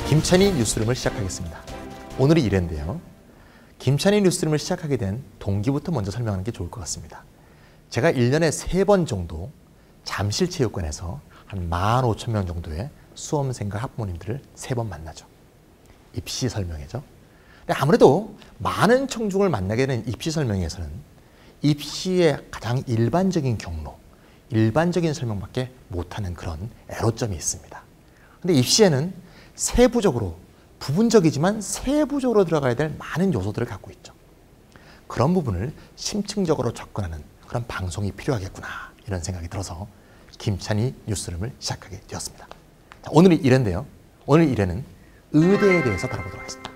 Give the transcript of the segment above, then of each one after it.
김찬희 뉴스룸을 시작하겠습니다. 오늘이 1회인데요. 김찬희 뉴스룸을 시작하게 된 동기부터 먼저 설명하는 게 좋을 것 같습니다. 제가 1년에 3번 정도 잠실체육관에서 한 15,000명 정도의 수험생과 학부모님들을 3번 만나죠. 입시 설명회죠. 근데 아무래도 많은 청중을 만나게 되는 입시 설명회에서는 입시의 가장 일반적인 경로, 일반적인 설명밖에 못하는 그런 애로점이 있습니다. 근데 입시에는 세부적으로, 부분적이지만 세부적으로 들어가야 될 많은 요소들을 갖고 있죠. 그런 부분을 심층적으로 접근하는 그런 방송이 필요하겠구나, 이런 생각이 들어서 김찬희 뉴스룸을 시작하게 되었습니다. 자, 오늘이 1회인데요. 오늘 1회는 의대에 대해서 다뤄보도록 하겠습니다.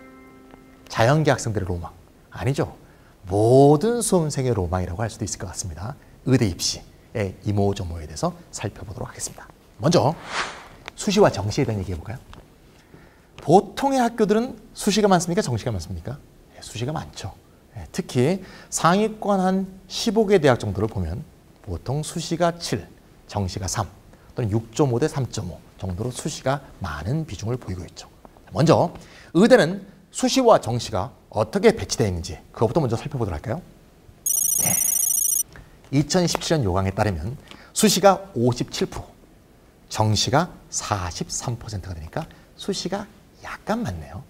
자연계 학생들의 로망, 아니죠. 모든 수험생의 로망이라고 할 수도 있을 것 같습니다. 의대 입시의 이모저모에 대해서 살펴보도록 하겠습니다. 먼저 수시와 정시에 대한 얘기 해볼까요? 보통의 학교들은 수시가 많습니까? 정시가 많습니까? 수시가 많죠. 특히 상위권 한 15개 대학 정도를 보면 보통 수시가 7, 정시가 3 또는 6.5 대 3.5 정도로 수시가 많은 비중을 보이고 있죠. 먼저 의대는 수시와 정시가 어떻게 배치되어 있는지 그것부터 먼저 살펴보도록 할까요? 2017년 요강에 따르면 수시가 57%, 정시가 43%가 되니까 수시가 약간 많네요.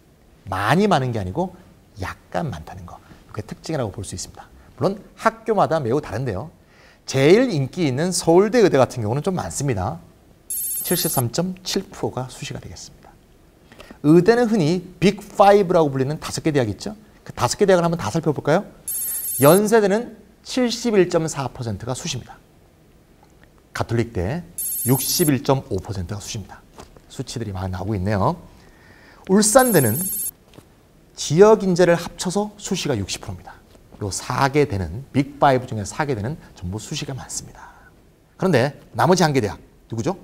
많이 많은 게 아니고 약간 많다는 거. 그게 특징이라고 볼 수 있습니다. 물론 학교마다 매우 다른데요. 제일 인기 있는 서울대 의대 같은 경우는 좀 많습니다. 73.7%가 수시가 되겠습니다. 의대는 흔히 빅5라고 불리는 5개 대학이 있죠. 그 5개 대학을 한번 다 살펴볼까요? 연세대는 71.4%가 수시입니다. 가톨릭대 61.5%가 수시입니다. 수치들이 많이 나오고 있네요. 울산대는 지역 인재를 합쳐서 수시가 60%입니다. 요 4개 대는 빅5 중에 4개 대는 전부 수시가 많습니다. 그런데 나머지 한 개 대학 누구죠?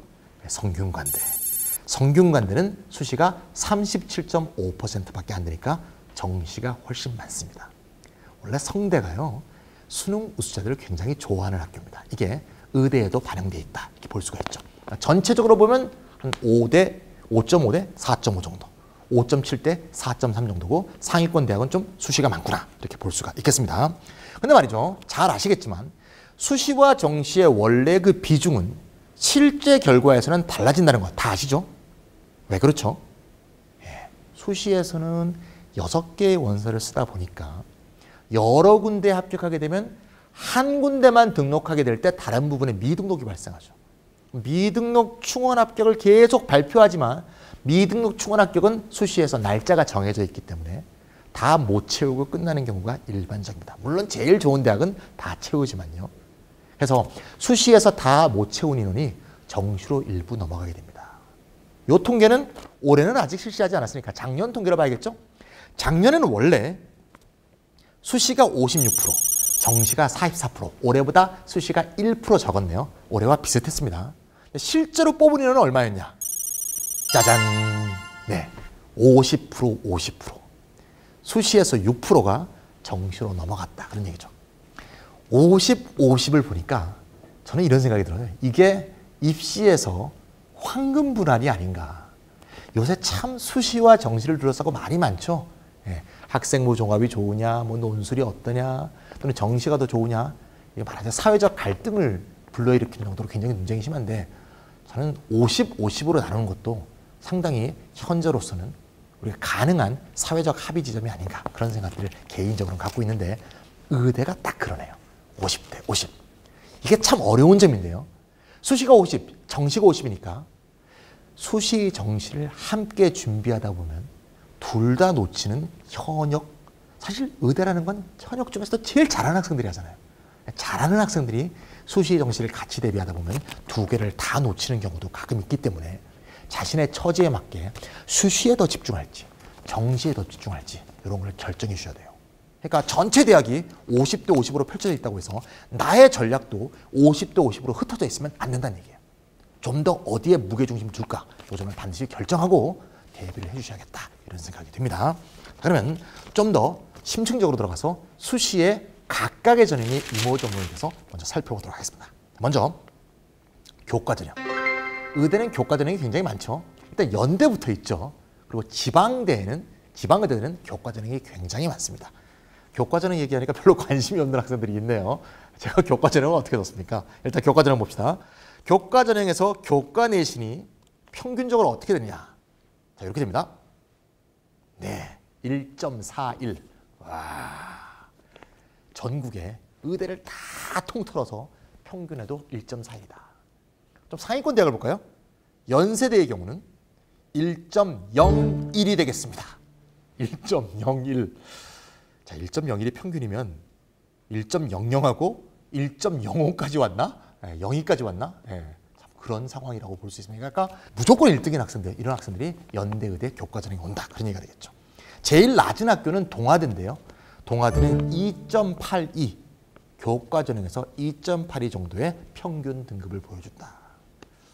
성균관대. 성균관대는 수시가 37.5%밖에 안 되니까 정시가 훨씬 많습니다. 원래 성대가요, 수능 우수자들을 굉장히 좋아하는 학교입니다. 이게 의대에도 반영되어 있다, 이렇게 볼 수가 있죠. 그러니까 전체적으로 보면 한 5대, 5.5 대 4.5 정도, 5.7 대 4.3 정도고 상위권 대학은 좀 수시가 많구나, 이렇게 볼 수가 있겠습니다. 근데 말이죠, 잘 아시겠지만 수시와 정시의 원래 그 비중은 실제 결과에서는 달라진다는 거 다 아시죠? 왜 그렇죠? 수시에서는 6개의 원서를 쓰다 보니까 여러 군데에 합격하게 되면 한 군데만 등록하게 될 때 다른 부분에 미등록이 발생하죠. 미등록 충원 합격을 계속 발표하지만 미등록 충원 합격은 수시에서 날짜가 정해져 있기 때문에 다 못 채우고 끝나는 경우가 일반적입니다. 물론 제일 좋은 대학은 다 채우지만요. 그래서 수시에서 다 못 채운 인원이 정시로 일부 넘어가게 됩니다. 이 통계는 올해는 아직 실시하지 않았으니까 작년 통계로 봐야겠죠? 작년에는 원래 수시가 56%, 정시가 44%, 올해보다 수시가 1% 적었네요. 올해와 비슷했습니다. 실제로 뽑은 인원은 얼마였냐? 짜잔! 네, 50%, 50%. 수시에서 6%가 정시로 넘어갔다, 그런 얘기죠. 50, 50을 보니까 저는 이런 생각이 들어요. 이게 입시에서 황금 분할이 아닌가. 요새 참 수시와 정시를 둘러싸고 말이 많죠. 학생부 종합이 좋으냐, 뭐 논술이 어떠냐, 또는 정시가 더 좋으냐. 이게 말하자면 사회적 갈등을 불러일으키는 정도로 굉장히 논쟁이 심한데 저는 50, 50으로 나누는 것도 상당히 현재로서는 우리가 가능한 사회적 합의 지점이 아닌가, 그런 생각들을 개인적으로 갖고 있는데 의대가 딱 그러네요. 50대 50. 이게 참 어려운 점인데요. 수시가 50, 정시가 50이니까 수시, 정시를 함께 준비하다 보면 둘 다 놓치는 현역, 사실 의대라는 건 현역 중에서도 제일 잘하는 학생들이 하잖아요. 잘하는 학생들이 수시, 정시를 같이 대비하다 보면 두 개를 다 놓치는 경우도 가끔 있기 때문에 자신의 처지에 맞게 수시에 더 집중할지 정시에 더 집중할지 이런 걸 결정해 주셔야 돼요. 그러니까 전체 대학이 50대 50으로 펼쳐져 있다고 해서 나의 전략도 50대 50으로 흩어져 있으면 안 된다는 얘기예요. 좀 더 어디에 무게중심을 둘까? 이 점을 반드시 결정하고 대비를 해주셔야겠다, 이런 생각이 듭니다. 그러면 좀 더 심층적으로 들어가서 수시의 각각의 전형의 이모저모에 대해서 먼저 살펴보도록 하겠습니다. 먼저 교과 전형. 의대는 교과 전형이 굉장히 많죠. 일단 연대부터 있죠. 그리고 지방의대는 교과전형이 굉장히 많습니다. 교과전형 얘기하니까 별로 관심이 없는 학생들이 있네요. 제가 교과전형을 어떻게 줬습니까? 일단 교과전형 봅시다. 교과전형에서 교과 내신이 평균적으로 어떻게 되느냐. 자, 이렇게 됩니다. 네, 1.41. 와, 전국에 의대를 다 통틀어서 평균에도 1.41이다. 좀 상위권 대학을 볼까요? 연세대의 경우는 1.01이 되겠습니다. 1.01. 자, 1.01이 평균이면 1.00하고 1.05까지 왔나? 0까지 왔나? 참 그런 상황이라고 볼 수 있습니다. 그러니까 무조건 1등인 학생들, 이런 학생들이 연대의대 교과전형에 온다. 그런 얘기가 되겠죠. 제일 낮은 학교는 동아대인데요. 동아대는 2.82. 교과전형에서 2.82 정도의 평균 등급을 보여준다.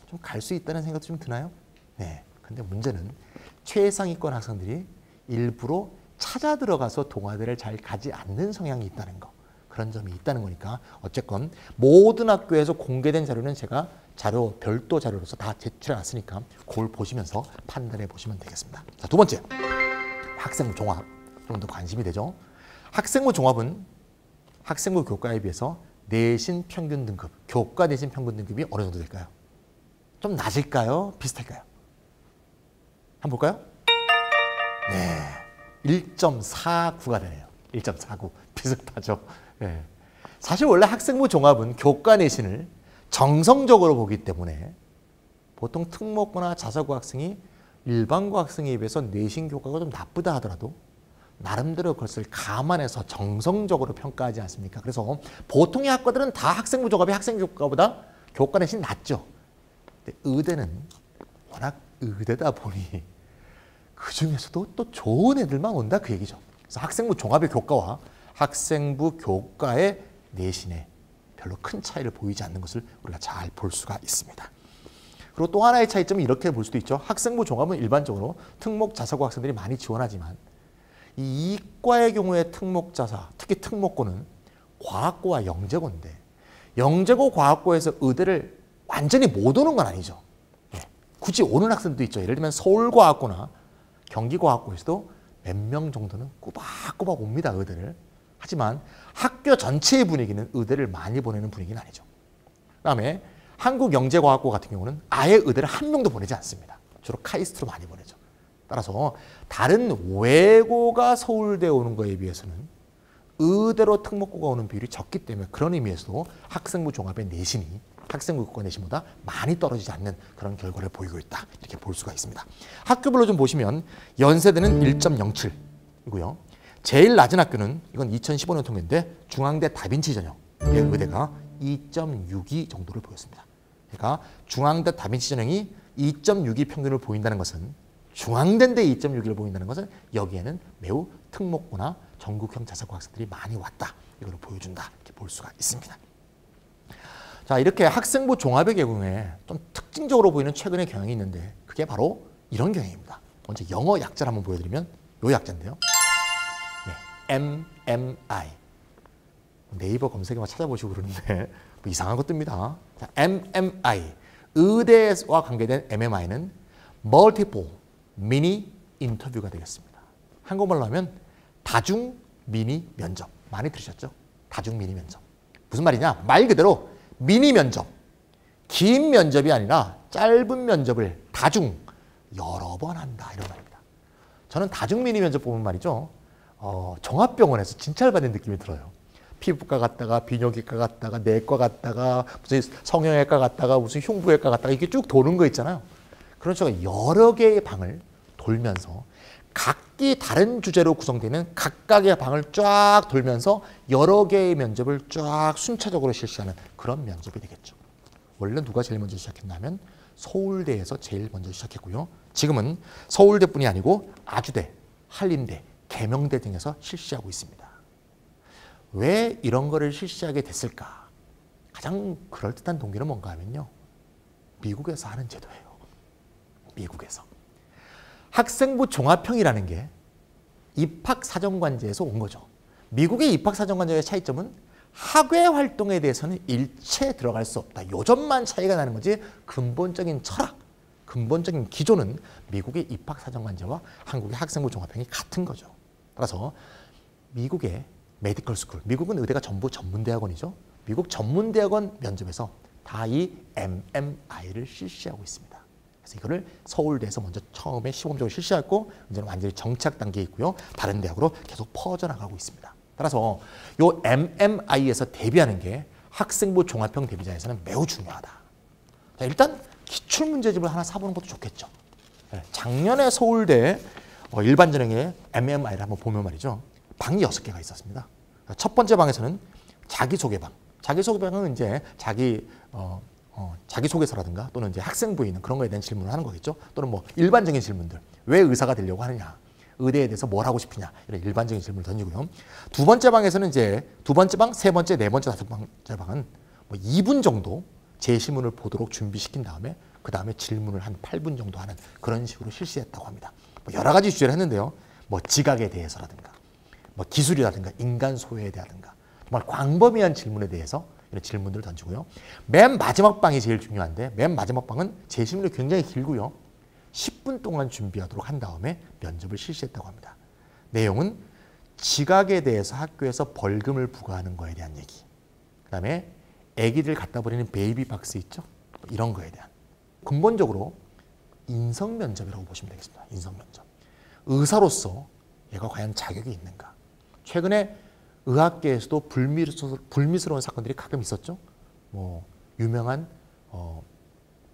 좀 갈 수 있다는 생각도 좀 드나요? 네. 근데 문제는 최상위권 학생들이 일부러 찾아 들어가서 동아대를 잘 가지 않는 성향이 있다는 거. 그런 점이 있다는 거니까 어쨌건 모든 학교에서 공개된 자료는 제가 별도 자료로서 다 제출해 놨으니까 그걸 보시면서 판단해 보시면 되겠습니다. 자, 두 번째. 학생부 종합. 좀 더 관심이 되죠. 학생부 종합은 학생부 교과에 비해서 내신 평균 등급, 교과 내신 평균 등급이 어느 정도 될까요? 좀 낮을까요? 비슷할까요? 한번 볼까요? 네, 1.49가 되네요. 1.49. 비슷하죠. 네. 사실 원래 학생부 종합은 교과 내신을 정성적으로 보기 때문에 보통 특목고나 자사고 학생이 일반고 학생에 비해서 내신 교과가 좀 나쁘다 하더라도 나름대로 그것을 감안해서 정성적으로 평가하지 않습니까? 그래서 보통의 학과들은 다 학생부 종합이 학생교과보다 교과 내신이 낮죠. 근데 의대는 워낙 의대다 보니 그 중에서도 또 좋은 애들만 온다 그 얘기죠. 그래서 학생부 종합의 교과와 학생부 교과의 내신에 별로 큰 차이를 보이지 않는 것을 우리가 잘 볼 수가 있습니다. 그리고 또 하나의 차이점은 이렇게 볼 수도 있죠. 학생부 종합은 일반적으로 특목 자사고 학생들이 많이 지원하지만 이 이과의 경우에 특목자사, 특히 특목고는 과학고와 영재고인데 영재고 과학고에서 의대를 완전히 못 오는 건 아니죠. 굳이 오는 학생도 있죠. 예를 들면 서울과학고나 경기과학고에서도 몇 명 정도는 꼬박꼬박 옵니다. 의대를. 하지만 학교 전체의 분위기는 의대를 많이 보내는 분위기는 아니죠. 그다음에 한국영재과학고 같은 경우는 아예 의대를 한 명도 보내지 않습니다. 주로 카이스트로 많이 보내죠. 따라서 다른 외고가 서울대에 오는 거에 비해서는 의대로 특목고가 오는 비율이 적기 때문에 그런 의미에서도 학생부 종합의 내신이 학생부 교과 내신보다 많이 떨어지지 않는 그런 결과를 보이고 있다. 이렇게 볼 수가 있습니다. 학교별로 좀 보시면 연세대는 1.07이고요. 제일 낮은 학교는 이건 2015년 통계인데 중앙대 다빈치 전형의 의대가 2.62 정도를 보였습니다. 그러니까 중앙대 다빈치 전형이 2.62 평균을 보인다는 것은 중앙대인데 2.61을 보인다는 것은 여기에는 매우 특목고나 전국형 자사고 학생들이 많이 왔다. 이걸 보여준다. 이렇게 볼 수가 있습니다. 자, 이렇게 학생부 종합의 경우에 좀 특징적으로 보이는 최근의 경향이 있는데 그게 바로 이런 경향입니다. 먼저 영어 약자를 한번 보여드리면 이 약자인데요. 네, MMI. 네이버 검색에만 찾아보시고 그러는데 뭐 이상한 것 뜹니다. 자, MMI. 의대와 관계된 MMI는 Multiple 미니 인터뷰가 되겠습니다. 한국말로 하면 다중 미니 면접. 많이 들으셨죠? 다중 미니 면접. 무슨 말이냐? 말 그대로 미니 면접. 긴 면접이 아니라 짧은 면접을 다중 여러 번 한다. 이런 말입니다. 저는 다중 미니 면접 보면 말이죠. 종합병원에서 진찰 받는 느낌이 들어요. 피부과 갔다가 비뇨기과 갔다가 내과 갔다가 무슨 성형외과 갔다가 무슨 흉부외과 갔다가 이렇게 쭉 도는 거 있잖아요. 그런 식으로 여러 개의 방을 돌면서 각기 다른 주제로 구성되는 각각의 방을 쫙 돌면서 여러 개의 면접을 쫙 순차적으로 실시하는 그런 면접이 되겠죠. 원래 누가 제일 먼저 시작했냐면 서울대에서 제일 먼저 시작했고요. 지금은 서울대뿐이 아니고 아주대, 한림대, 계명대 등에서 실시하고 있습니다. 왜 이런 거를 실시하게 됐을까? 가장 그럴듯한 동기는 뭔가 하면요. 미국에서 하는 제도예요. 미국에서. 학생부 종합형이라는 게 입학사정관제에서 온 거죠. 미국의 입학사정관제의 차이점은 학외 활동에 대해서는 일체 들어갈 수 없다. 요 점만 차이가 나는 거지 근본적인 철학, 근본적인 기조는 미국의 입학사정관제와 한국의 학생부 종합형이 같은 거죠. 따라서 미국의 메디컬 스쿨, 미국은 의대가 전부 전문대학원이죠. 미국 전문대학원 면접에서 다 이 MMI를 실시하고 있습니다. 그래서 이거를 서울대에서 먼저 처음에 시범적으로 실시했고 이제는 완전히 정착 단계에 있고요. 다른 대학으로 계속 퍼져나가고 있습니다. 따라서 이 MMI에서 대비하는 게 학생부 종합형 대비자에서는 매우 중요하다. 자, 일단 기출문제집을 하나 사보는 것도 좋겠죠. 작년에 서울대 일반 전형의 MMI를 한번 보면 말이죠. 방이 6개가 있었습니다. 첫 번째 방에서는 자기소개방. 자기소개방은 이제 자기소개서라든가 또는 이제 학생부에 있는 그런 거에 대한 질문을 하는 거겠죠. 또는 뭐 일반적인 질문들. 왜 의사가 되려고 하느냐. 의대에 대해서 뭘 하고 싶으냐. 이런 일반적인 질문을 던지고요. 두 번째 방에서는 이제 두 번째 방, 세 번째, 네 번째, 다섯 번째 방은 뭐 2분 정도 제시문을 보도록 준비시킨 다음에 그 다음에 질문을 한 8분 정도 하는 그런 식으로 실시했다고 합니다. 뭐 여러 가지 주제를 했는데요. 뭐 지각에 대해서라든가 뭐 기술이라든가 인간 소외에 대하든가 정말 광범위한 질문에 대해서 이런 질문들을 던지고요. 맨 마지막 방이 제일 중요한데 맨 마지막 방은 제시문이 굉장히 길고요. 10분 동안 준비하도록 한 다음에 면접을 실시했다고 합니다. 내용은 지각에 대해서 학교에서 벌금을 부과하는 거에 대한 얘기. 그 다음에 아기들 갖다 버리는 베이비 박스 있죠? 이런 거에 대한. 근본적으로 인성 면접이라고 보시면 되겠습니다. 인성 면접. 의사로서 얘가 과연 자격이 있는가. 최근에 의학계에서도 불미스러운 사건들이 가끔 있었죠. 뭐 유명한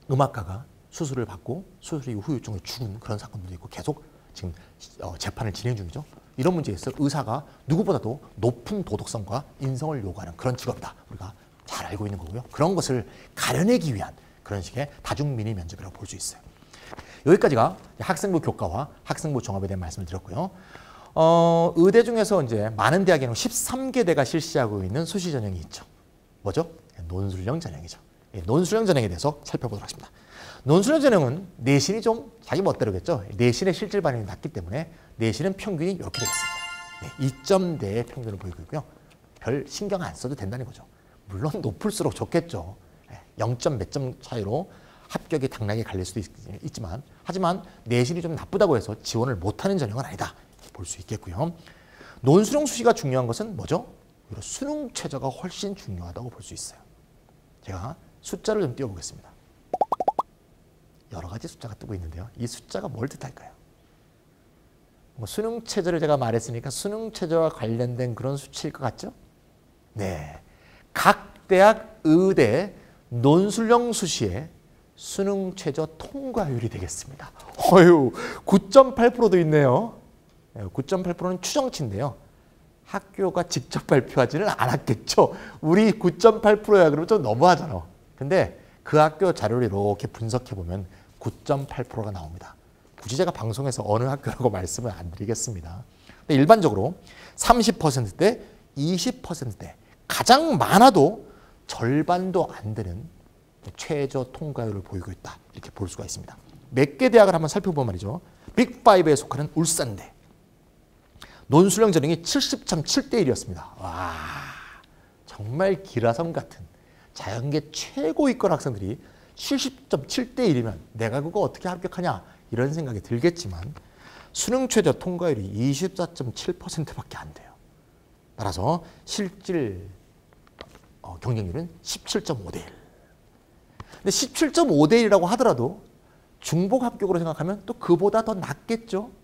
음악가가 수술을 받고 수술 이후 후유증을 죽은 그런 사건들도 있고 계속 지금 재판을 진행 중이죠. 이런 문제에서 의사가 누구보다도 높은 도덕성과 인성을 요구하는 그런 직업이다. 우리가 잘 알고 있는 거고요. 그런 것을 가려내기 위한 그런 식의 다중민의 면접이라고 볼 수 있어요. 여기까지가 학생부 교과와 학생부 종합에 대한 말씀을 드렸고요. 의대 중에서 이제 많은 대학에는 13개대가 실시하고 있는 수시 전형이 있죠. 뭐죠? 논술형 전형이죠. 논술형 전형에 대해서 살펴보도록 하겠습니다. 논술형 전형은 내신이 좀 자기 멋대로겠죠. 내신의 실질 반영이 낮기 때문에 내신은 평균이 이렇게 되겠습니다. 2점대의 평균을 보이고 있고요. 별 신경 안 써도 된다는 거죠. 물론 높을수록 좋겠죠. 0점 몇 점 차이로 합격이 당락에 갈릴 수도 있지만 하지만 내신이 좀 나쁘다고 해서 지원을 못하는 전형은 아니다. 볼 수 있겠고요. 논술형 수시가 중요한 것은 뭐죠? 수능 최저가 훨씬 중요하다고 볼 수 있어요. 제가 숫자를 좀 띄워보겠습니다. 여러 가지 숫자가 뜨고 있는데요. 이 숫자가 뭘 뜻할까요? 뭐 수능 최저를 제가 말했으니까 수능 최저와 관련된 그런 수치일 것 같죠? 네. 각 대학 의대 논술형 수시의 수능 최저 통과율이 되겠습니다. 9.8%도 있네요. 9.8%는 추정치인데요. 학교가 직접 발표하지는 않았겠죠. 우리 9.8%야 그러면 좀 너무하잖아. 근데 그 학교 자료를 이렇게 분석해보면 9.8%가 나옵니다. 굳이 제가 방송에서 어느 학교라고 말씀을 안 드리겠습니다. 근데 일반적으로 30%대, 20%대 가장 많아도 절반도 안 되는 최저 통과율을 보이고 있다. 이렇게 볼 수가 있습니다. 몇 개 대학을 한번 살펴보면 말이죠. 빅5에 속하는 울산대. 논술형 전형이 70.7대 1이었습니다. 와, 정말 기라성 같은 자연계 최고위권 학생들이 70.7대 1이면 내가 그거 어떻게 합격하냐 이런 생각이 들겠지만 수능 최저 통과율이 24.7%밖에 안 돼요. 따라서 실질 경쟁률은 17.5대 1. 근데 17.5대 1이라고 하더라도 중복 합격으로 생각하면 또 그보다 더 낫겠죠.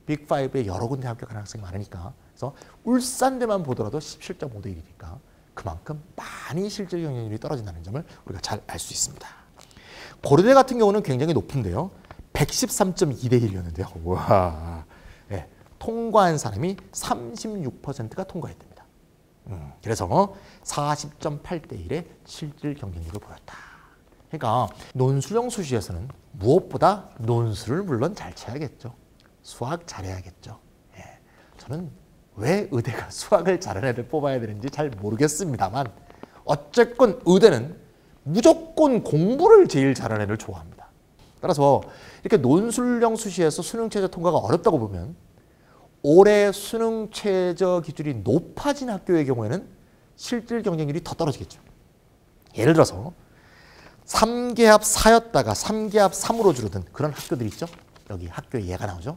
빅5에 여러 군데 합격하는 학생이 많으니까. 그래서 울산대만 보더라도 17.5대 1이니까 그만큼 많이 실질 경쟁률이 떨어진다는 점을 우리가 잘 알 수 있습니다. 고려대 같은 경우는 굉장히 높은데요. 113.2대 1이었는데요. 와, 네, 통과한 사람이 36%가 통과했답니다. 그래서 40.8대 1의 실질 경쟁력을 보였다. 그러니까 논술형 수시에서는 무엇보다 논술을 물론 잘 쳐야겠죠. 수학 잘해야겠죠. 예. 저는 왜 의대가 수학을 잘하는 애를 뽑아야 되는지 잘 모르겠습니다만 어쨌건 의대는 무조건 공부를 제일 잘하는 애를 좋아합니다. 따라서 이렇게 논술형 수시에서 수능 최저 통과가 어렵다고 보면 올해 수능 최저 기준이 높아진 학교의 경우에는 실질 경쟁률이 더 떨어지겠죠. 예를 들어서 3개합 4였다가 3개합 3으로 줄어든 그런 학교들 있죠. 여기 학교에 예가 나오죠.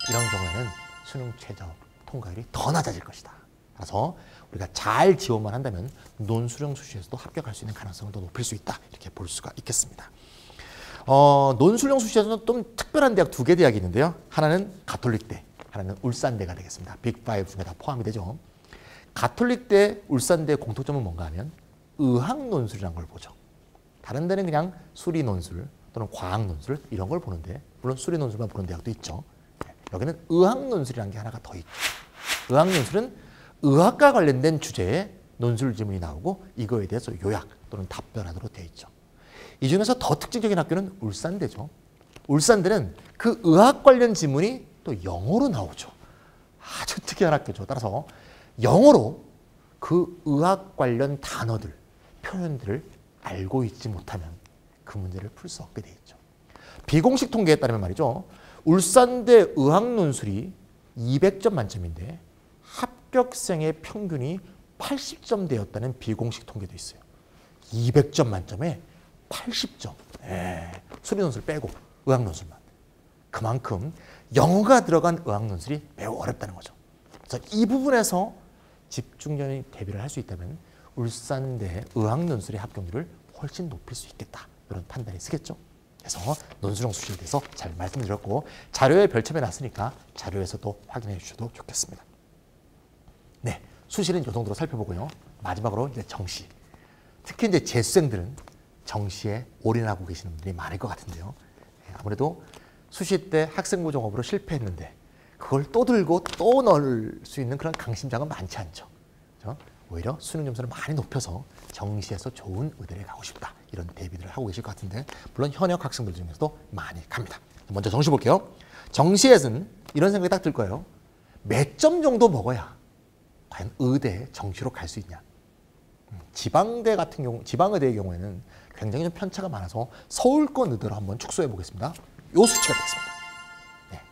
이런 경우에는 수능 최저 통과율이 더 낮아질 것이다. 따라서 우리가 잘 지원만 한다면 논술형 수시에서도 합격할 수 있는 가능성을 더 높일 수 있다. 이렇게 볼 수가 있겠습니다. 논술형 수시에서는 좀 특별한 대학 2개 대학이 있는데요. 하나는 가톨릭대, 하나는 울산대가 되겠습니다. 빅5 중에 다 포함이 되죠. 가톨릭대, 울산대 공통점은 뭔가 하면 의학논술이라는 걸 보죠. 다른 데는 그냥 수리논술 또는 과학논술 이런 걸 보는데 물론 수리논술만 보는 대학도 있죠. 여기는 의학논술이라는 게 하나가 더 있죠. 의학논술은 의학과 관련된 주제에 논술 지문이 나오고 이거에 대해서 요약 또는 답변하도록 되어 있죠. 이 중에서 더 특징적인 학교는 울산대죠. 울산대는 그 의학 관련 지문이 또 영어로 나오죠. 아주 특이한 학교죠. 따라서 영어로 그 의학 관련 단어들, 표현들을 알고 있지 못하면 그 문제를 풀 수 없게 돼 있죠. 비공식 통계에 따르면 말이죠. 울산대 의학논술이 200점 만점인데 합격생의 평균이 80점대였다는 비공식 통계도 있어요. 200점 만점에 80점. 수리논술 빼고 의학논술만. 그만큼 영어가 들어간 의학논술이 매우 어렵다는 거죠. 그래서 이 부분에서 집중적인 대비를 할 수 있다면 울산대 의학논술의 합격률을 훨씬 높일 수 있겠다. 이런 판단이 쓰겠죠. 그래서 논술형 수시에 대해서 잘 말씀드렸고 자료에 별첨해 놨으니까 자료에서도 확인해 주셔도 좋겠습니다. 네, 수시는 이 정도로 살펴보고요. 마지막으로 이제 정시. 특히 이제 재수생들은 정시에 올인하고 계시는 분들이 많을 것 같은데요. 아무래도 수시 때 학생부 종합으로 실패했는데 그걸 또 들고 또 넣을 수 있는 그런 강심장은 많지 않죠. 그렇죠? 오히려 수능 점수를 많이 높여서 정시에서 좋은 의대에 가고 싶다. 이런 대비들을 하고 계실 것 같은데 물론 현역 학생들 중에서도 많이 갑니다. 먼저 정시 볼게요. 정시에서는 이런 생각이 딱 들 거예요. 몇 점 정도 먹어야 과연 의대 정시로 갈 수 있냐. 지방대 같은 경우, 지방의대의 경우에는 굉장히 좀 편차가 많아서 서울권 의대로 한번 축소해 보겠습니다. 요 수치가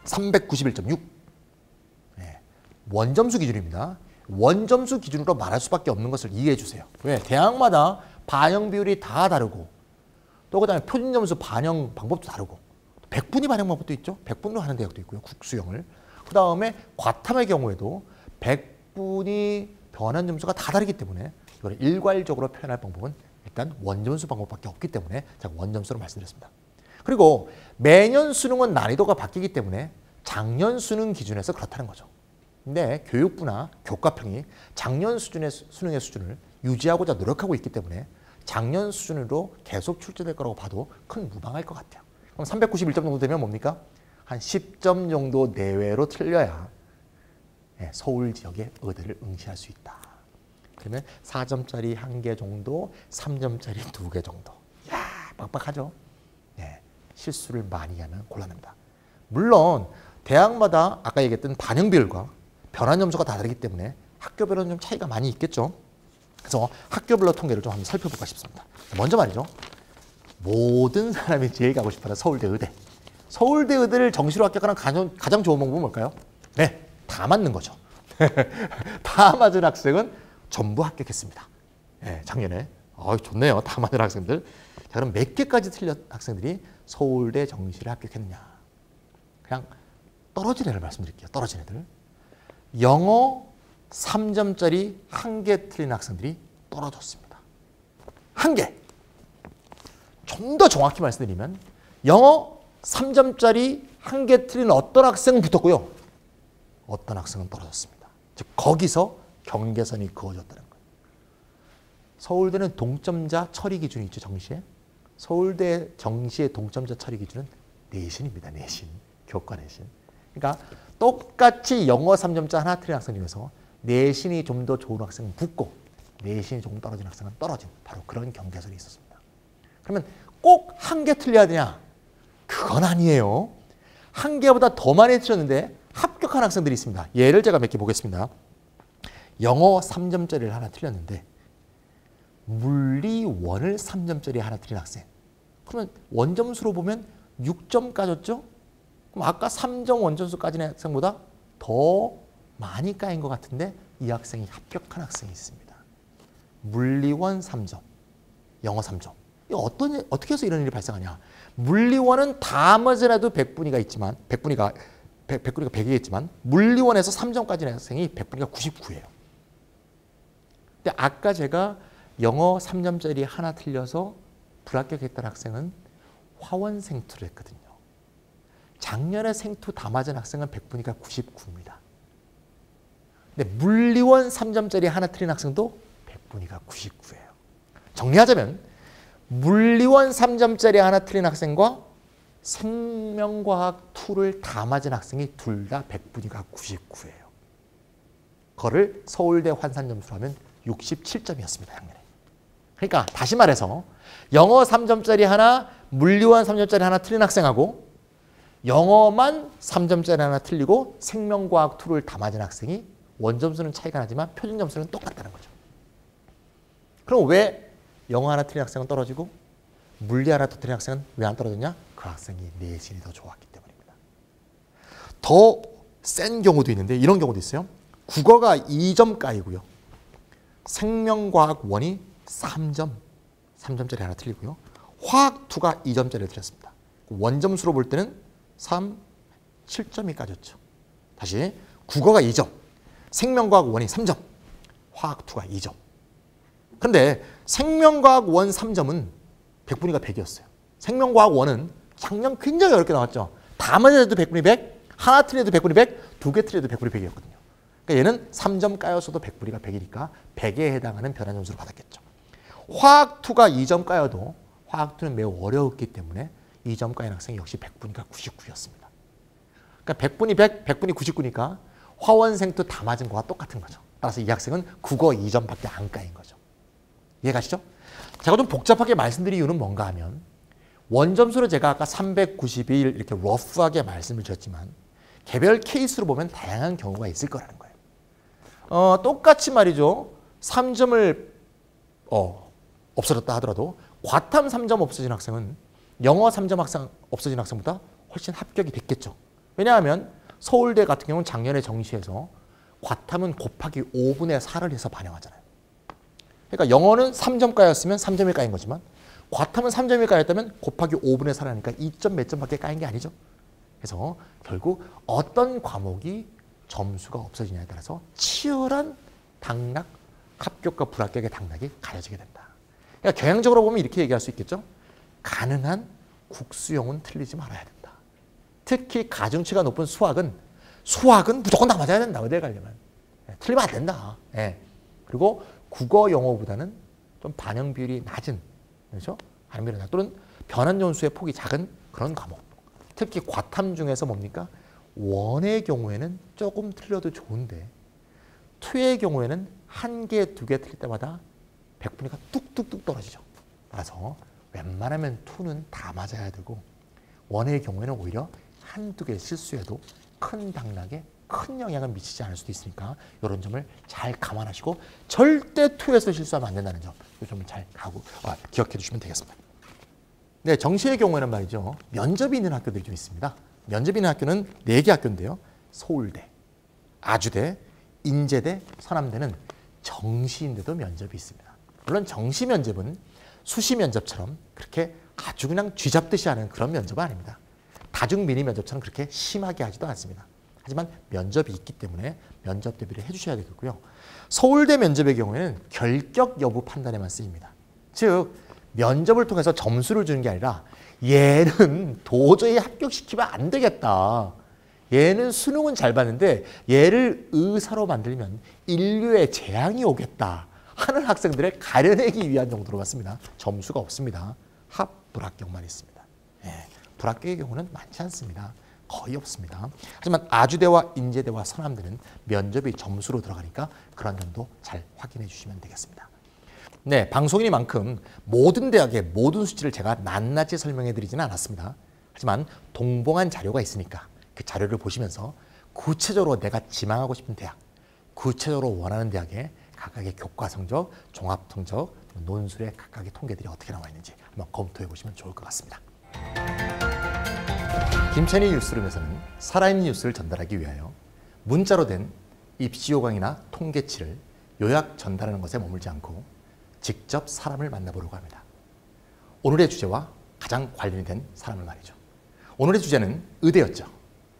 되겠습니다. 391.6. 원점수 기준입니다. 원점수 기준으로 말할 수밖에 없는 것을 이해해 주세요. 왜? 대학마다 반영 비율이 다 다르고 또 그다음에 표준 점수 반영 방법도 다르고 100분위 반영 방법도 있죠. 100분으로 하는 대학도 있고요. 국수형을. 그다음에 과탐의 경우에도 100분위 변환 점수가 다 다르기 때문에 이걸 일괄적으로 표현할 방법은 일단 원점수 방법밖에 없기 때문에 제가 원점수로 말씀드렸습니다. 그리고 매년 수능은 난이도가 바뀌기 때문에 작년 수능 기준에서 그렇다는 거죠. 근데 교육부나 교과평이 작년 수준의 수능의 수준을 유지하고자 노력하고 있기 때문에 작년 수준으로 계속 출제될 거라고 봐도 큰 무방할 것 같아요. 그럼 391점 정도 되면 뭡니까? 한 10점 정도 내외로 틀려야 서울 지역의 의대를 응시할 수 있다. 그러면 4점짜리 1개 정도, 3점짜리 2개 정도. 야, 빡빡하죠? 네, 실수를 많이 하면 곤란합니다. 물론 대학마다 아까 얘기했던 반영 비율과 변환 점수가 다 다르기 때문에 학교별로는 좀 차이가 많이 있겠죠. 그래서 학교별로 통계를 좀 한번 살펴볼까 싶습니다. 먼저 말이죠. 모든 사람이 제일 가고 싶어하는 서울대 의대. 서울대 의대를 정시로 합격하는 가장 좋은 방법은 뭘까요? 네, 다 맞는 거죠. 다 맞은 학생은 전부 합격했습니다. 네, 작년에. 좋네요. 다 맞은 학생들. 자, 그럼 몇 개까지 틀린 학생들이 서울대 정시를 합격했느냐. 그냥 떨어진 애를 말씀드릴게요. 떨어진 애들. 영어 3점짜리 1개 틀린 학생들이 떨어졌습니다. 1개. 좀 더 정확히 말씀드리면 영어 3점짜리 1개 틀린 어떤 학생은 붙었고요. 어떤 학생은 떨어졌습니다. 즉 거기서 경계선이 그어졌다는 거예요. 서울대는 동점자 처리 기준이 있죠. 정시에. 서울대 정시의 동점자 처리 기준은 내신입니다. 내신. 교과 내신. 그러니까 똑같이 영어 3점자 하나 틀린 학생 중에서 내신이 좀 더 좋은 학생은 붙고 내신이 조금 떨어진 학생은 떨어진 바로 그런 경계선이 있었습니다. 그러면 꼭 1개 틀려야 되냐? 그건 아니에요. 1개보다 더 많이 틀렸는데 합격한 학생들이 있습니다. 예를 제가 몇 개 보겠습니다. 영어 3점짜리를 하나 틀렸는데 물리 원을 3점짜리 하나 틀린 학생. 그러면 원점수로 보면 6점 까졌죠? 그럼 아까 3점 원점수 까진 학생보다 더 많이 까인 것 같은데 이 학생이 합격한 학생이 있습니다. 물리원 3점, 영어 3점. 어떻게 해서 이런 일이 발생하냐. 물리원은 다 맞으라도 100분위가 있지만 100분위가 100이겠지만 물리원에서 3점까지는 학생이 100분위가 99예요. 근데 아까 제가 영어 3점짜리 하나 틀려서 불합격했던 학생은 화원 생투를 했거든요. 작년에 생투 다 맞은 학생은 100분위가 99입니다. 근데 물리원 3점짜리 하나 틀린 학생도 100분위가 99예요. 정리하자면 물리원 3점짜리 하나 틀린 학생과 생명과학 2를 다 맞은 학생이 둘 다 100분위가 99예요. 그거를 서울대 환산점수로 하면 67점이었습니다. 작년에. 그러니까 다시 말해서 영어 3점짜리 하나, 물리원 3점짜리 하나 틀린 학생하고 영어만 3점짜리 하나 틀리고 생명과학 2를 다 맞은 학생이 원점수는 차이가 나지만 표준점수는 똑같다는 거죠. 그럼 왜 영어 하나 틀린 학생은 떨어지고 물리 하나 더 틀린 학생은 왜 안 떨어졌냐? 그 학생이 내신이 더 좋았기 때문입니다. 더 센 경우도 있는데 이런 경우도 있어요. 국어가 2점까이고요. 생명과학 1이 3점짜리 하나 틀리고요. 화학 2가 2점짜리를 틀렸습니다. 원점수로 볼 때는 3, 7점이 까졌죠. 다시 국어가 2점, 생명과학 1이 3점, 화학 2가 2점. 그런데 생명과학 1, 3점은 100분위가 100이었어요. 생명과학 1은 작년 굉장히 어렵게 나왔죠. 다 맞아도 100분위 100, 하나 틀려도 100분위 100, 두 개 틀려도 100분위 100이었거든요. 그러니까 얘는 3점 까였어도 100분위가 100이니까 100에 해당하는 변화 점수를 받았겠죠. 화학 2가 2점 까여도 화학 2는 매우 어려웠기 때문에 2점 까인 학생이 역시 100분위가 99였습니다. 그러니까 100분위 100, 100분위 99니까 화원생투 다 맞은 거와 똑같은 거죠. 따라서 이 학생은 국어 2점밖에 안 까인 거죠. 이해가시죠? 제가 좀 복잡하게 말씀드린 이유는 뭔가 하면 원점수로 제가 아까 391 이렇게 러프하게 말씀을 드렸지만 개별 케이스로 보면 다양한 경우가 있을 거라는 거예요. 똑같이 말이죠. 3점을 없어졌다 하더라도 과탐 3점 없어진 학생은 영어 3점 학생 없어진 학생보다 훨씬 합격이 됐겠죠. 왜냐하면 서울대 같은 경우는 작년에 정시에서 과탐은 곱하기 5분의 4를 해서 반영하잖아요. 그러니까 영어는 3점 까였으면 3점이 까인 거지만 과탐은 3점이 까였다면 곱하기 5분의 4를 하니까 2점 몇 점밖에 까인 게 아니죠. 그래서 결국 어떤 과목이 점수가 없어지냐에 따라서 치열한 당락, 합격과 불합격의 당락이 가려지게 된다. 그러니까 경향적으로 보면 이렇게 얘기할 수 있겠죠. 가능한 국수형은 틀리지 말아야 된다. 특히 가중치가 높은 수학은 무조건 다 맞아야 된다. 의대 가려면. 틀리면 안 된다. 그리고 국어, 영어보다는 좀 반영 비율이 낮은, 그렇죠? 반영 비율이 낮은 또는 변환 점수의 폭이 작은 그런 과목. 특히 과탐 중에서 뭡니까? 1의 경우에는 조금 틀려도 좋은데 2의 경우에는 1개, 2개 틀릴 때마다 100분위가 뚝뚝뚝 떨어지죠. 따라서 웬만하면 2는 다 맞아야 되고 1의 경우에는 오히려 1, 2개 실수해도 큰 당락에 큰 영향을 미치지 않을 수도 있으니까 이런 점을 잘 감안하시고 절대 2에서 실수하면 안 된다는 점, 이 점을 잘 기억해 주시면 되겠습니다. 네, 정시의 경우에는 말이죠. 면접이 있는 학교들이 좀 있습니다. 면접이 있는 학교는 4개 학교인데요. 서울대, 아주대, 인제대, 서남대는 정시인데도 면접이 있습니다. 물론 정시 면접은 수시 면접처럼 그렇게 아주 그냥 쥐잡듯이 하는 그런 면접은 아닙니다. 다중 미니 면접처럼 그렇게 심하게 하지도 않습니다. 하지만 면접이 있기 때문에 면접 대비를 해주셔야 되겠고요. 서울대 면접의 경우에는 결격 여부 판단에만 쓰입니다. 즉 면접을 통해서 점수를 주는 게 아니라 얘는 도저히 합격시키면 안 되겠다. 얘는 수능은 잘 봤는데 얘를 의사로 만들면 인류에 재앙이 오겠다 하는 학생들을 가려내기 위한 정도로 봤습니다. 점수가 없습니다. 합, 불합격만 있습니다. 불합격의 경우는 많지 않습니다. 거의 없습니다. 하지만 아주대와 인제대와 서남대는 면접이 점수로 들어가니까 그런 점도 잘 확인해 주시면 되겠습니다. 네, 방송이니만큼 모든 대학의 모든 수치를 제가 낱낱이 설명해 드리지는 않았습니다. 하지만 동봉한 자료가 있으니까 그 자료를 보시면서 구체적으로 내가 지망하고 싶은 대학, 구체적으로 원하는 대학의 각각의 교과 성적, 종합 성적, 논술의 각각의 통계들이 어떻게 나와 있는지 한번 검토해 보시면 좋을 것 같습니다. 김찬희 뉴스룸에서는 살아있는 뉴스를 전달하기 위하여 문자로 된 입시 요강이나 통계치를 요약 전달하는 것에 머물지 않고 직접 사람을 만나보려고 합니다. 오늘의 주제와 가장 관련이 된 사람을 말이죠. 오늘의 주제는 의대였죠.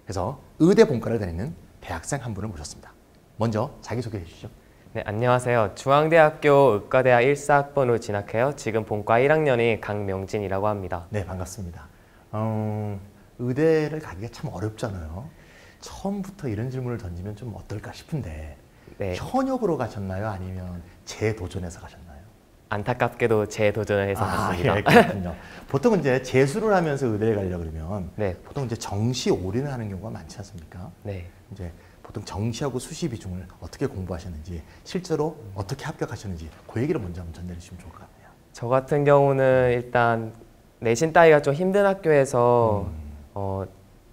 그래서 의대 본과를 다니는 대학생 한 분을 모셨습니다. 먼저 자기소개해 주시죠. 네, 안녕하세요. 중앙대학교 의과대학 1사학번으로 진학해요. 지금 본과 1학년인 강명진이라고 합니다. 네, 반갑습니다. 의대를 가기가 참 어렵잖아요. 처음부터 이런 질문을 던지면 좀 어떨까 싶은데 네. 현역으로 가셨나요? 아니면 재도전해서 가셨나요? 안타깝게도 재도전을 해서 갔습니다. 예, 그렇군요. 보통 이제 재수를 하면서 의대에 가려고 그러면 네. 보통 이제 정시 올인을 하는 경우가 많지 않습니까? 네. 이제 보통 정시하고 수시 비중을 어떻게 공부하셨는지, 실제로 어떻게 합격하셨는지 그 얘기를 먼저 한번 전달해 주시면 좋을 것 같네요. 저 같은 경우는 일단 내신 따기가 좀 힘든 학교에서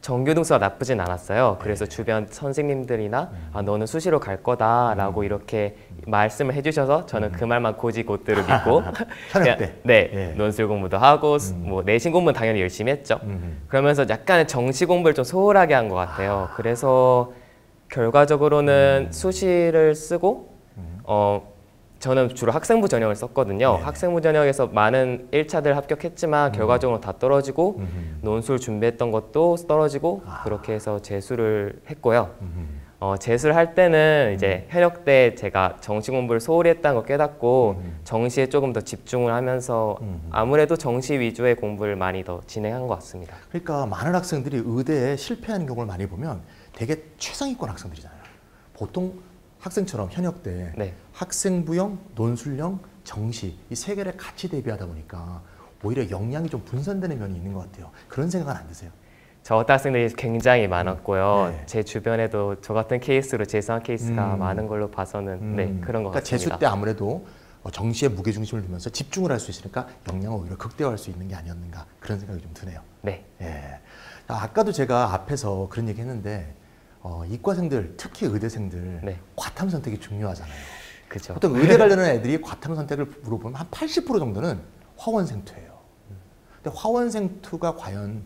정규 등수가 나쁘진 않았어요. 그래서 주변 선생님들이나 너는 수시로 갈 거다라고 이렇게 말씀을 해주셔서 저는 그 말만 고지고대로 믿고 현역 때? 네, 예. 논술 공부도 하고 뭐 내신 공부는 당연히 열심히 했죠. 그러면서 약간의 정시 공부를 좀 소홀하게 한 것 같아요. 그래서 결과적으로는 수시를 쓰고 저는 주로 학생부 전형을 썼거든요. 네네. 학생부 전형에서 많은 1차들 합격했지만 결과적으로 다 떨어지고 논술 준비했던 것도 떨어지고 그렇게 해서 재수를 했고요. 재수를 할 때는 이제 현역 때 제가 정시 공부를 소홀히 했다는 걸 깨닫고 정시에 조금 더 집중을 하면서 아무래도 정시 위주의 공부를 많이 더 진행한 것 같습니다. 그러니까 많은 학생들이 의대에 실패하는 경우를 많이 보면 되게 최상위권 학생들이잖아요. 보통 학생처럼 현역 때 네. 학생부형, 논술형, 정시 이 세 개를 같이 대비하다 보니까 오히려 역량이 좀 분산되는 면이 있는 것 같아요. 그런 생각은 안 드세요? 저 같은 학생들이 굉장히 많았고요. 네. 제 주변에도 저 같은 케이스로 재수한 케이스가 많은 걸로 봐서는 네, 그런 것 그러니까 같습니다. 재수 때 아무래도 정시에 무게중심을 두면서 집중을 할 수 있으니까 역량을 오히려 극대화할 수 있는 게 아니었는가 그런 생각이 좀 드네요. 네. 예. 아까도 제가 앞에서 그런 얘기 했는데 이과생들, 특히 의대생들 네. 과탐 선택이 중요하잖아요. 그렇죠. 보통 의대 가려는 애들이 과탐 선택을 물어보면 한 80% 정도는 화원생투예요. 근데 화원생투가 과연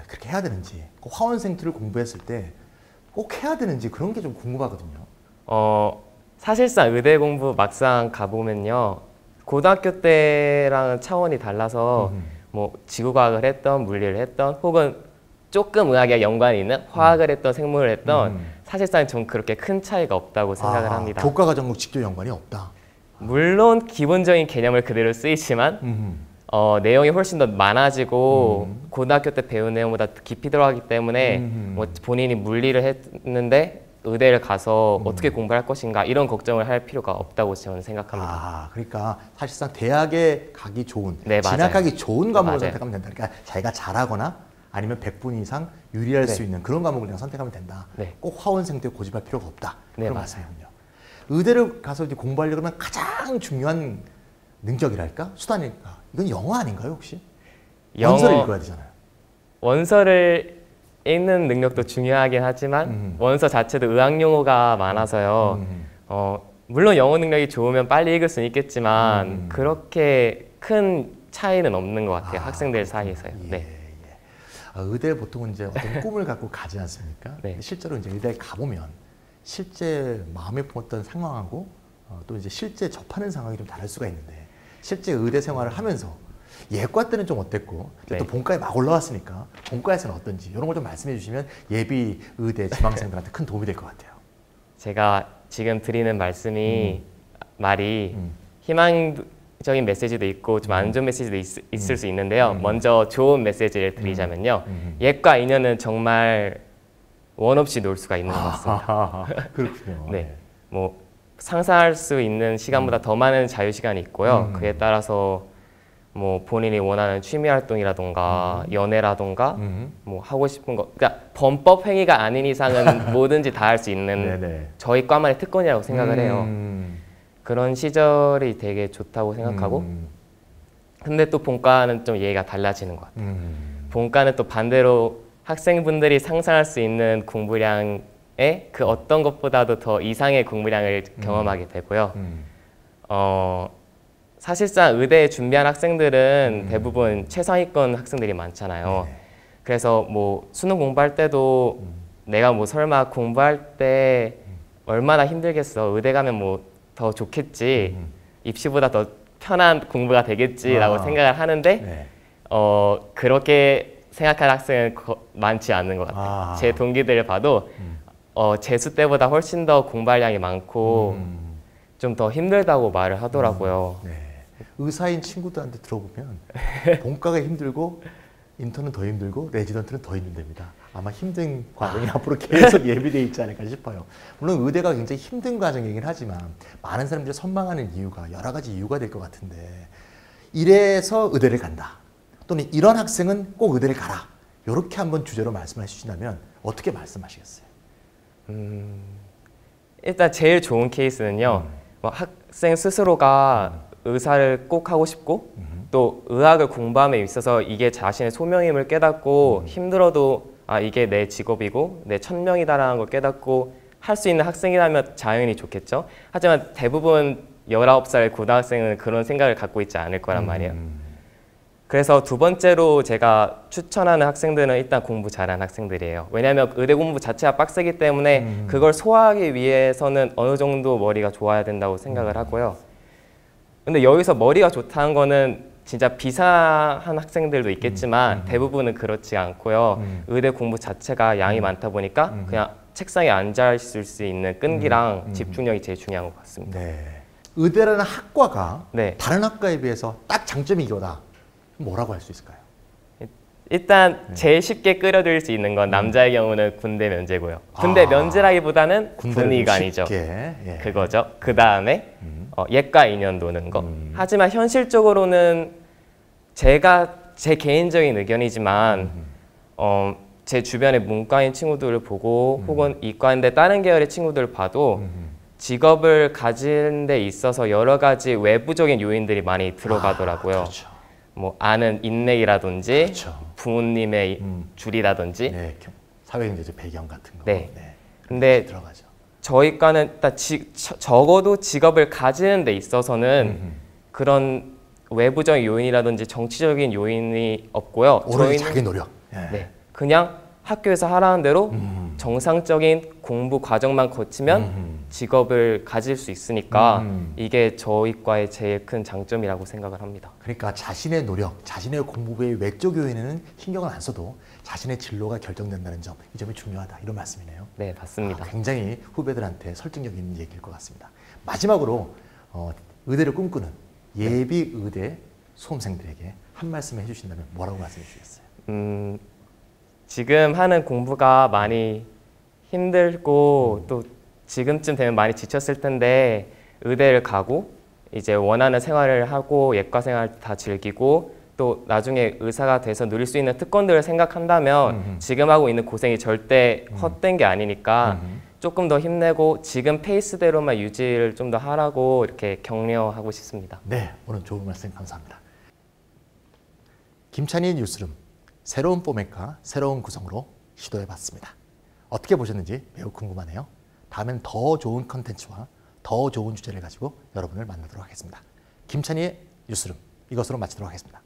그렇게 해야 되는지, 그 화원생투를 공부했을 때 꼭 해야 되는지 그런 게 좀 궁금하거든요. 사실상 의대 공부 막상 가보면요. 고등학교 때랑은 차원이 달라서 뭐 지구과학을 했던 물리를 했던 혹은 조금 의학에 연관이 있는 화학을 했던 생물을 했던 사실상 전 그렇게 큰 차이가 없다고 생각을 합니다. 교과과 전공 직교 연관이 없다. 물론 기본적인 개념을 그대로 쓰이지만 내용이 훨씬 더 많아지고 고등학교 때 배운 내용보다 깊이 들어가기 때문에 뭐 본인이 물리를 했는데 의대를 가서 어떻게 공부할 것인가 이런 걱정을 할 필요가 없다고 저는 생각합니다. 그러니까 사실상 대학에 가기 좋은, 네, 진학하기 좋은 과목을 맞아요. 선택하면 된다. 그러니까 자기가 잘하거나 아니면 100분 이상 유리할 네. 수 있는 그런 과목을 그냥 선택하면 된다. 네. 꼭 화원생투에 고집할 필요가 없다. 네, 그런 맞아요. 말씀이군요. 의대를 가서 이제 공부하려고 하면 가장 중요한 능력이랄까? 수단일까? 이건 영어 아닌가요, 혹시? 원서를 읽어야 되잖아요. 원서를 읽는 능력도 중요하긴 하지만 원서 자체도 의학 용어가 많아서요. 물론 영어 능력이 좋으면 빨리 읽을 수는 있겠지만 그렇게 큰 차이는 없는 것 같아요. 학생들 사이에서요. 예, 네. 예. 의대 보통은 이제 어떤 꿈을 갖고 가지 않습니까? 네. 근데 실제로 이제 의대에 가보면 실제 마음에 품었던 상황하고 또 이제 실제 접하는 상황이 좀 다를 수가 있는데 실제 의대 생활을 하면서 예과 때는 좀 어땠고 네. 또 본과에 막 올라왔으니까 본과에서는 어떤지 이런 걸 좀 말씀해 주시면 예비 의대 지망생들한테 큰 도움이 될 것 같아요. 제가 지금 드리는 말이 희망적인 메시지도 있고 좀 안 좋은 메시지도 있을 수 있는데요. 먼저 좋은 메시지를 드리자면요. 예과 2년은 정말 원 없이 놀 수가 있는 것 같습니다. 그렇군요. 네, 뭐 상상할 수 있는 시간보다 더 많은 자유 시간이 있고요. 그에 따라서 뭐 본인이 원하는 취미 활동이라던가 연애라던가 뭐 하고 싶은 거, 그러니까 범법 행위가 아닌 이상은 뭐든지 다 할 수 있는 네네. 저희 과만의 특권이라고 생각을 해요. 그런 시절이 되게 좋다고 생각하고 근데 또 본과는 좀 예의가 달라지는 것 같아요. 본과는 또 반대로 학생분들이 상상할 수 있는 공부량에 그 어떤 것보다도 더 이상의 공부량을 경험하게 되고요. 사실상 의대에 준비한 학생들은 대부분 최상위권 학생들이 많잖아요. 그래서 뭐 수능 공부할 때도 내가 뭐 설마 공부할 때 얼마나 힘들겠어. 의대 가면 뭐 더 좋겠지. 입시보다 더 편한 공부가 되겠지라고 생각을 하는데 네. 그렇게 생각하는 학생은 많지 않은 것 같아요. 제 동기들을 봐도 재수 때보다 훨씬 더 공부량이 많고 좀 더 힘들다고 말을 하더라고요. 네. 의사인 친구들한테 들어보면 본과가 힘들고 인턴은 더 힘들고 레지던트는 더 힘든답니다. 아마 힘든 과정이 앞으로 계속 예비되어 있지 않을까 싶어요. 물론 의대가 굉장히 힘든 과정이긴 하지만 많은 사람들이 선망하는 이유가 여러 가지 이유가 될 것 같은데 이래서 의대를 간다. 또는 이런 학생은 꼭 의대를 가라. 이렇게 한번 주제로 말씀해 주신다면 어떻게 말씀하시겠어요? 일단 제일 좋은 케이스는요. 뭐 학생 스스로가 의사를 꼭 하고 싶고 또 의학을 공부함에 있어서 이게 자신의 소명임을 깨닫고 힘들어도 이게 내 직업이고 내 천명이다라는 걸 깨닫고 할 수 있는 학생이라면 당연히 좋겠죠. 하지만 대부분 19살 고등학생은 그런 생각을 갖고 있지 않을 거란 말이에요. 그래서 두 번째로 제가 추천하는 학생들은 일단 공부 잘하는 학생들이에요. 왜냐하면 의대 공부 자체가 빡세기 때문에 그걸 소화하기 위해서는 어느 정도 머리가 좋아야 된다고 생각을 하고요. 근데 여기서 머리가 좋다는 거는 진짜 비상한 학생들도 있겠지만 대부분은 그렇지 않고요. 의대 공부 자체가 양이 많다 보니까 그냥 책상에 앉아 있을 수 있는 끈기랑 집중력이 제일 중요한 것 같습니다. 네. 의대라는 학과가 네. 다른 학과에 비해서 딱 장점이 이거다. 뭐라고 할 수 있을까요? 일단 제일 쉽게 끌어들일 수 있는 건 남자의 경우는 군대 면제고요. 군대 면제라기보다는 군의관이죠. 예. 그거죠. 그 다음에 예과 2년 도는 거. 하지만 현실적으로는 제 개인적인 의견이지만 제 주변의 문과인 친구들을 보고 혹은 이과인데 다른 계열의 친구들을 봐도 직업을 가진 데 있어서 여러 가지 외부적인 요인들이 많이 들어가더라고요. 그렇죠. 뭐 아는 인맥이라든지 그렇죠. 부모님의 줄이라든지 네, 사회경제적 배경 같은 거. 네. 근데 들어가죠. 저희 과는 일단 적어도 직업을 가지는 데 있어서는 그런 외부적인 요인이라든지 정치적인 요인이 없고요. 오로지 자기 노력. 네, 그냥 학교에서 하라는 대로 정상적인 공부 과정만 거치면 직업을 가질 수 있으니까 이게 저희 과의 제일 큰 장점이라고 생각을 합니다. 그러니까 자신의 노력, 자신의 공부의 외적 요인에는 신경을 안 써도 자신의 진로가 결정된다는 점, 이 점이 중요하다. 이런 말씀이네요. 네, 맞습니다. 굉장히 후배들한테 설득력 있는 얘기일 것 같습니다. 마지막으로 의대를 꿈꾸는 예비 의대 수험생들에게 한 말씀 해주신다면 뭐라고 말씀해 주시겠어요? 지금 하는 공부가 많이 힘들고 또 지금쯤 되면 많이 지쳤을 텐데 의대를 가고 이제 원하는 생활을 하고 예과 생활 다 즐기고 또 나중에 의사가 돼서 누릴 수 있는 특권들을 생각한다면 지금 하고 있는 고생이 절대 헛된 게 아니니까 조금 더 힘내고 지금 페이스대로만 유지를 좀 더 하라고 이렇게 격려하고 싶습니다. 네, 오늘 좋은 말씀 감사합니다. 김찬희의 뉴스룸, 새로운 포맷과 새로운 구성으로 시도해봤습니다. 어떻게 보셨는지 매우 궁금하네요. 다음엔 더 좋은 컨텐츠와 더 좋은 주제를 가지고 여러분을 만나도록 하겠습니다. 김찬희의 뉴스룸, 이것으로 마치도록 하겠습니다.